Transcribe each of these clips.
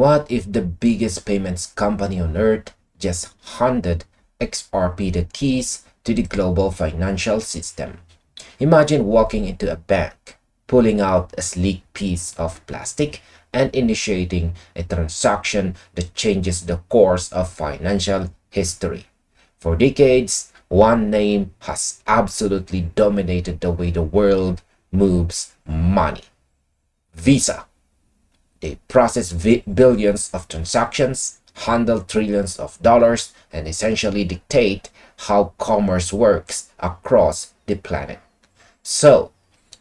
What if the biggest payments company on earth just handed XRP the keys to the global financial system? Imagine walking into a bank, pulling out a sleek piece of plastic, and initiating a transaction that changes the course of financial history. For decades, one name has absolutely dominated the way the world moves money: Visa. They process billions of transactions, handle trillions of dollars, and essentially dictate how commerce works across the planet. So,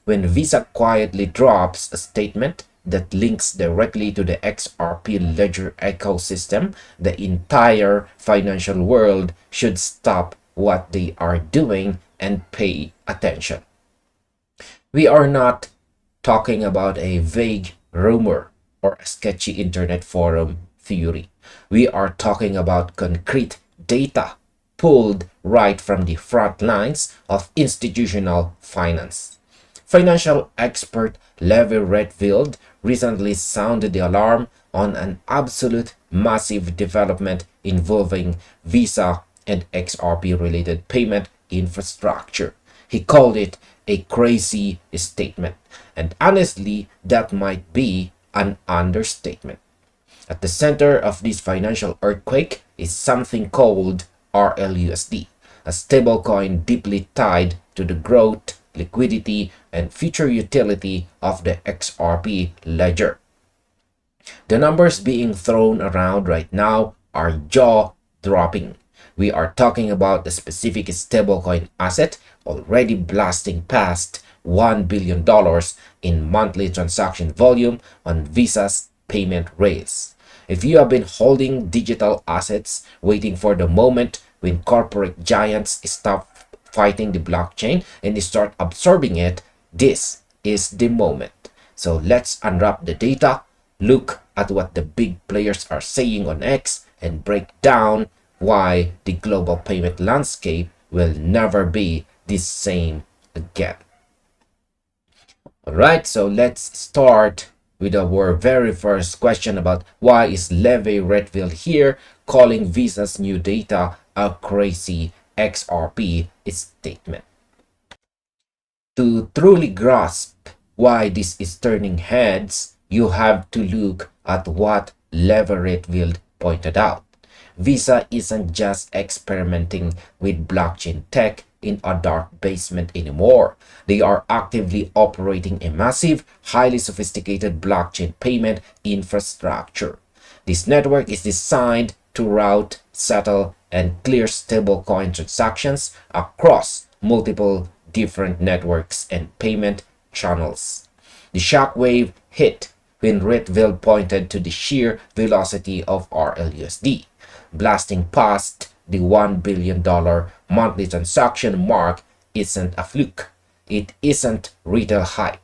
when Visa quietly drops a statement that links directly to the XRP ledger ecosystem, the entire financial world should stop what they are doing and pay attention. We are not talking about a vague rumor or a sketchy internet forum theory. We are talking about concrete data pulled right from the front lines of institutional finance. Financial expert Levi Rietveld recently sounded the alarm on an absolute massive development involving Visa and XRP related payment infrastructure. He called it a crazy statement, and honestly, that might be an understatement. At the center of this financial earthquake is something called RLUSD, a stablecoin deeply tied to the growth, liquidity, and future utility of the XRP ledger. The numbers being thrown around right now are jaw-dropping. We are talking about a specific stablecoin asset already blasting past $1 billion in monthly transaction volume on Visa's payment rails. If you have been holding digital assets waiting for the moment when corporate giants stop fighting the blockchain and start absorbing it, this is the moment. So let's unwrap the data, look at what the big players are saying on X, and break down why the global payment landscape will never be the same again. Alright, so let's start with our very first question about why is Levi Rietveld here calling Visa's new data a crazy XRP statement. To truly grasp why this is turning heads, you have to look at what Levi Rietveld pointed out. Visa isn't just experimenting with blockchain tech in a dark basement anymore. They are actively operating a massive, highly sophisticated blockchain payment infrastructure. This network is designed to route, settle, and clear stablecoin transactions across multiple different networks and payment channels. The shockwave hit when Rietveld pointed to the sheer velocity of RLUSD, blasting past the $1 billion monthly transaction mark isn't a fluke. It isn't retail hype.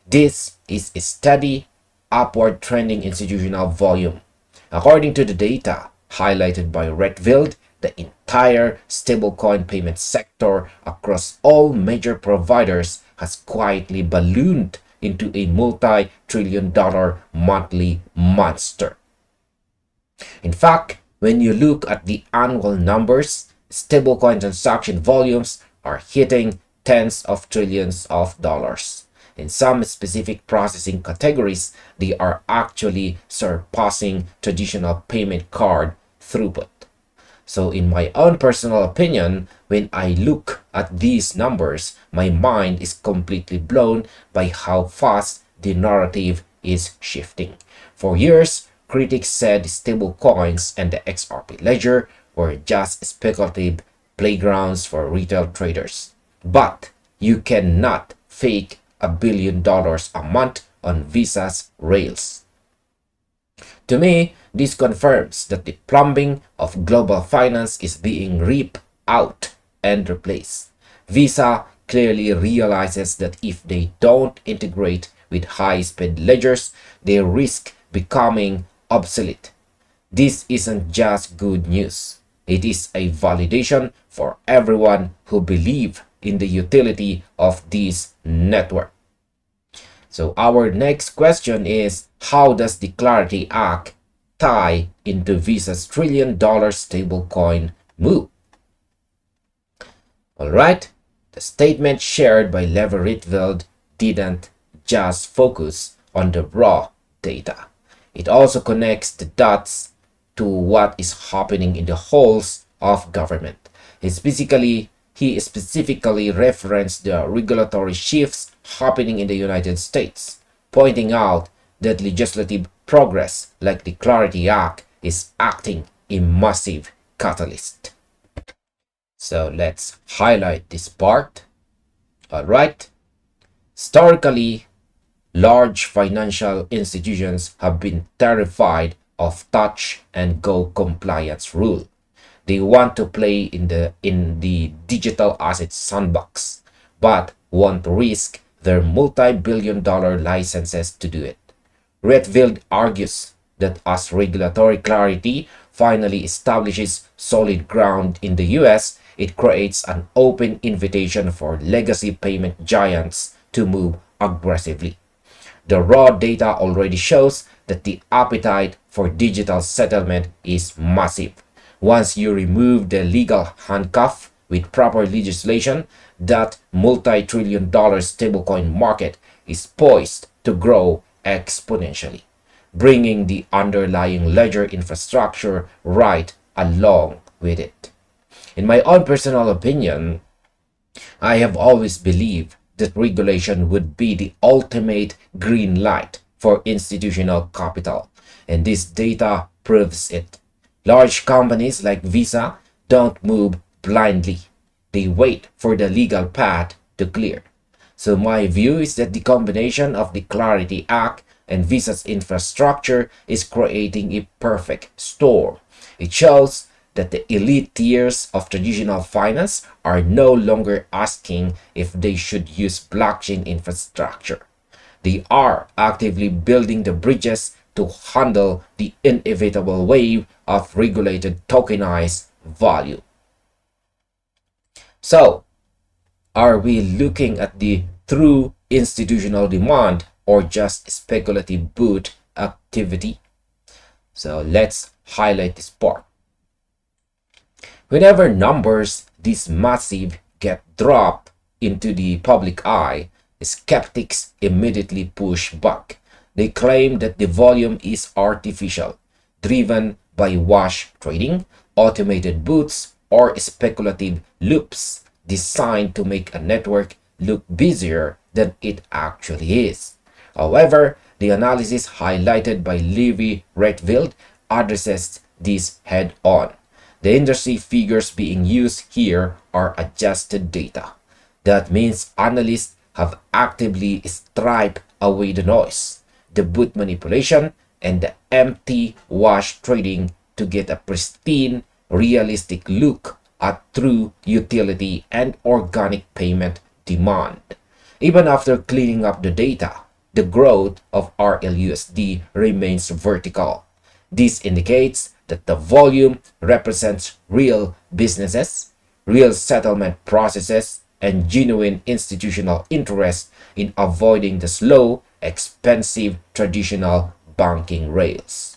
This is a steady, upward trending institutional volume. According to the data highlighted by Rietveld, the entire stablecoin payment sector across all major providers has quietly ballooned into a multi-trillion-dollar monthly monster. In fact, when you look at the annual numbers, stablecoin transaction volumes are hitting tens of trillions of dollars. In some specific processing categories, they are actually surpassing traditional payment card throughput. So in my own personal opinion, when I look at these numbers, my mind is completely blown by how fast the narrative is shifting. For years, critics said stablecoins and the XRP ledger were just speculative playgrounds for retail traders. But you cannot fake $1 billion a month on Visa's rails. To me, this confirms that the plumbing of global finance is being ripped out and replaced. Visa clearly realizes that if they don't integrate with high-speed ledgers, they risk becoming obsolete. This isn't just good news. It is a validation for everyone who believes in the utility of this network. So our next question is, how does the Clarity Act tie into Visa's trillion-dollar stablecoin move. Alright, the statement shared by Levi Rietveld didn't just focus on the raw data. It also connects the dots to what is happening in the halls of government. He specifically referenced the regulatory shifts happening in the United States, pointing out that legislative progress like the Clarity Act is acting a massive catalyst. So let's highlight this part. Alright. Historically, large financial institutions have been terrified of touch and go compliance rule. They want to play in the digital asset sandbox, but won't risk their multi-billion-dollar licenses to do it. Rietveld argues that as regulatory clarity finally establishes solid ground in the US, it creates an open invitation for legacy payment giants to move aggressively. The raw data already shows that the appetite for digital settlement is massive. Once you remove the legal handcuff with proper legislation, that multi-trillion-dollar stablecoin market is poised to grow exponentially, bringing the underlying ledger infrastructure right along with it. In my own personal opinion, I have always believed that regulation would be the ultimate green light for institutional capital, and this data proves it. Large companies like Visa don't move blindly. They wait for the legal path to clear. So my view is that the combination of the Clarity Act and Visa's infrastructure is creating a perfect storm. It shows that the elite tiers of traditional finance are no longer asking if they should use blockchain infrastructure. They are actively building the bridges to handle the inevitable wave of regulated tokenized value. So, are we looking at the true institutional demand or just speculative boot activity? So let's highlight this part. Whenever numbers this massive get dropped into the public eye, skeptics immediately push back. They claim that the volume is artificial, driven by wash trading, automated boots, or speculative loops designed to make a network look busier than it actually is. However, the analysis highlighted by Levi Rietveld addresses this head-on. The industry figures being used here are adjusted data. That means analysts have actively striped away the noise, the boot manipulation, and the empty wash trading to get a pristine, realistic look at true utility and organic payment demand. Even after cleaning up the data, the growth of RLUSD remains vertical. This indicates that the volume represents real businesses, real settlement processes, and genuine institutional interest in avoiding the slow, expensive traditional banking rails.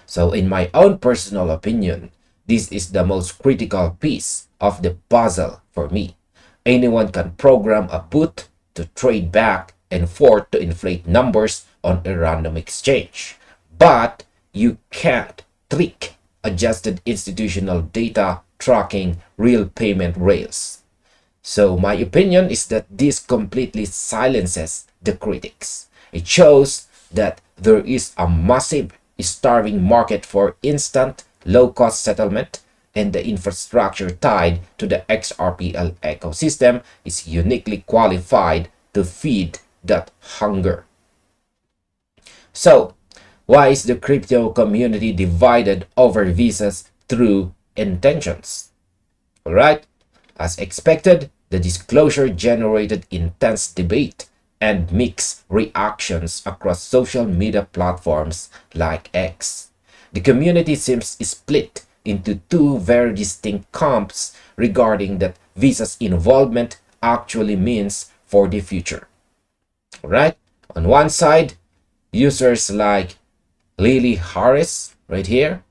So in my own personal opinion, this is the most critical piece of the puzzle for me. Anyone can program a boot to trade back and forth to inflate numbers on a random exchange. But you can't trick adjusted institutional data tracking real payment rails. So my opinion is that this completely silences the critics. It shows that there is a massive starving market for instant low-cost settlement, and the infrastructure tied to the XRPL ecosystem is uniquely qualified to feed that hunger. So, why is the crypto community divided over Visa's true intentions? Alright, as expected, the disclosure generated intense debate and mixed reactions across social media platforms like X. The community seems split into two very distinct camps regarding that Visa's involvement actually means for the future. Right? On one side, users like Lily Harris, right here,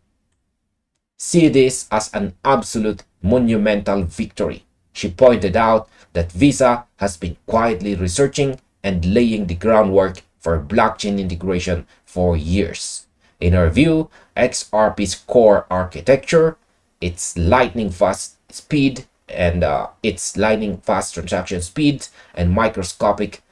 see this as an absolute monumental victory. She pointed out that Visa has been quietly researching and laying the groundwork for blockchain integration for years. In her view, XRP's core architecture, its lightning fast speed and its lightning fast transaction speed and microscopic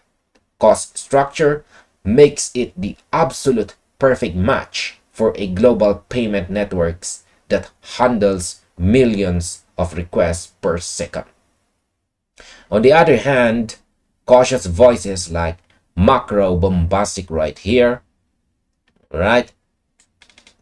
cost structure makes it the absolute perfect match for a global payment networks that handles millions of requests per second. On the other hand, cautious voices like macro bombastic right here, right?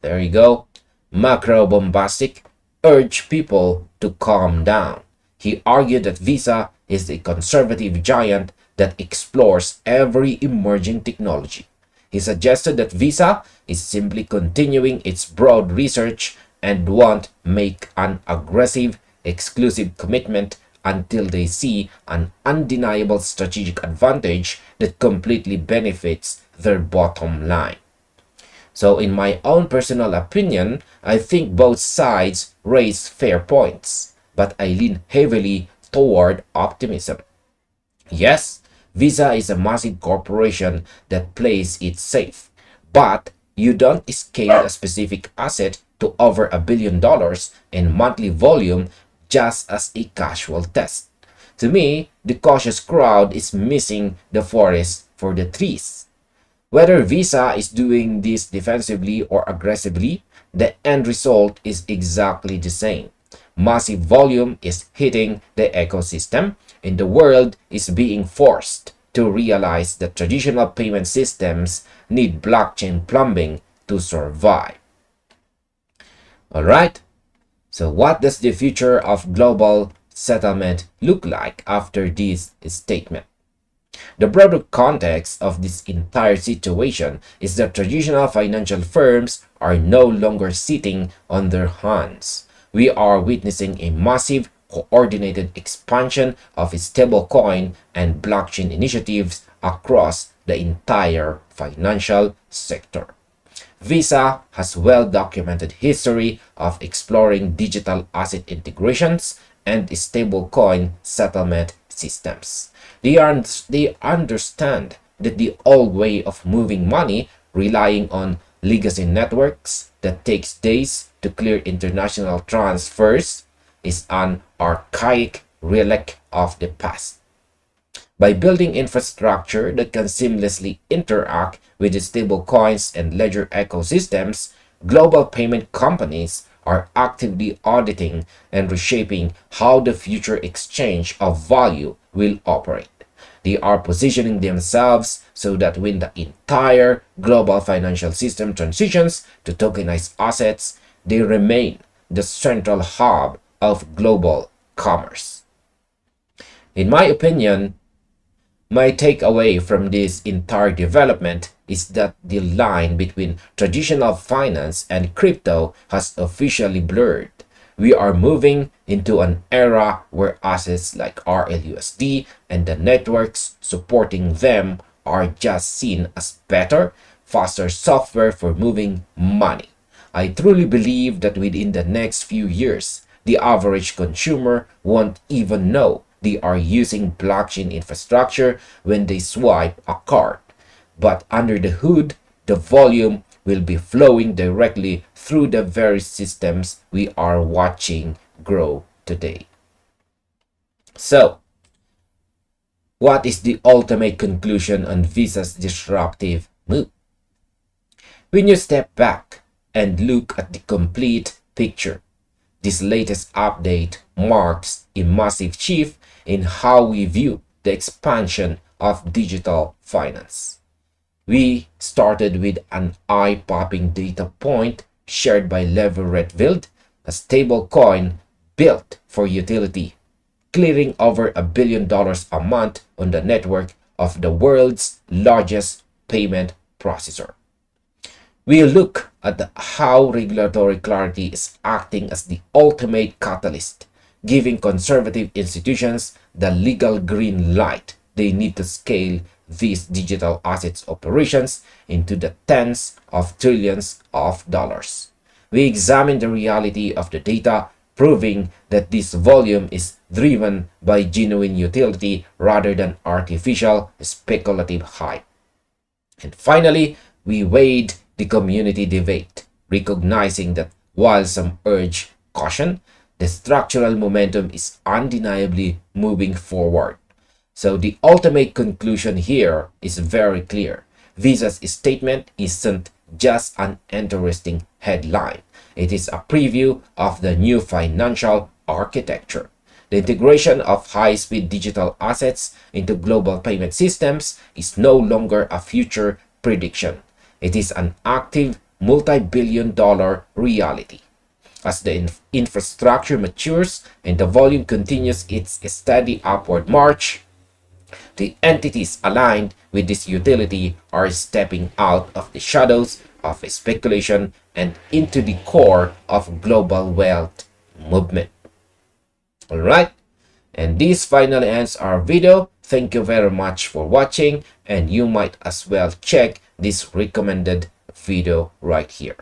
There you go. Macro bombastic urge people to calm down. He argued that Visa is a conservative giant that explores every emerging technology. He suggested that Visa is simply continuing its broad research and won't make an aggressive, exclusive commitment until they see an undeniable strategic advantage that completely benefits their bottom line. So in my own personal opinion, I think both sides raise fair points, but I lean heavily toward optimism. Yes, Visa is a massive corporation that plays it safe, but you don't scale a specific asset to over $1 billion in monthly volume just as a casual test. To me, the cautious crowd is missing the forest for the trees. Whether Visa is doing this defensively or aggressively, the end result is exactly the same. Massive volume is hitting the ecosystem, and the world is being forced to realize that traditional payment systems need blockchain plumbing to survive. Alright, so what does the future of global settlement look like after this statement? The broader context of this entire situation is that traditional financial firms are no longer sitting on their hands. We are witnessing a massive, coordinated expansion of stablecoin and blockchain initiatives across the entire financial sector. Visa has well-documented history of exploring digital asset integrations and stablecoin settlement systems. They understand that the old way of moving money, relying on legacy networks that takes days to clear international transfers, is an archaic relic of the past. By building infrastructure that can seamlessly interact with the stablecoins and ledger ecosystems, global payment companies are actively auditing and reshaping how the future exchange of value will operate. They are positioning themselves so that when the entire global financial system transitions to tokenized assets, they remain the central hub of global commerce. In my opinion, my takeaway from this entire development is that the line between traditional finance and crypto has officially blurred. We are moving into an era where assets like RLUSD and the networks supporting them are just seen as better, faster software for moving money. I truly believe that within the next few years, the average consumer won't even know they are using blockchain infrastructure when they swipe a card. But under the hood, the volume will be flowing directly through the very systems we are watching grow today. So, what is the ultimate conclusion on Visa's disruptive move? When you step back and look at the complete picture, this latest update marks a massive shift in how we view the expansion of digital finance. We started with an eye-popping data point shared by Levi Rietveld, a stablecoin built for utility, clearing over $1 billion a month on the network of the world's largest payment processor. We look at how regulatory clarity is acting as the ultimate catalyst, giving conservative institutions the legal green light they need to scale these digital assets operations into the tens of trillions of dollars. We examine the reality of the data, proving that this volume is driven by genuine utility rather than artificial speculative hype. And finally, we weighed the community debate, recognizing that while some urge caution, the structural momentum is undeniably moving forward. So the ultimate conclusion here is very clear. Visa's statement isn't just an interesting headline. It is a preview of the new financial architecture. The integration of high-speed digital assets into global payment systems is no longer a future prediction. It is an active, multi-billion-dollar reality. As the infrastructure matures and the volume continues its steady upward march, the entities aligned with this utility are stepping out of the shadows of speculation and into the core of global wealth movement. Alright, and this finally ends our video. Thank you very much for watching, and you might as well check this recommended video right here.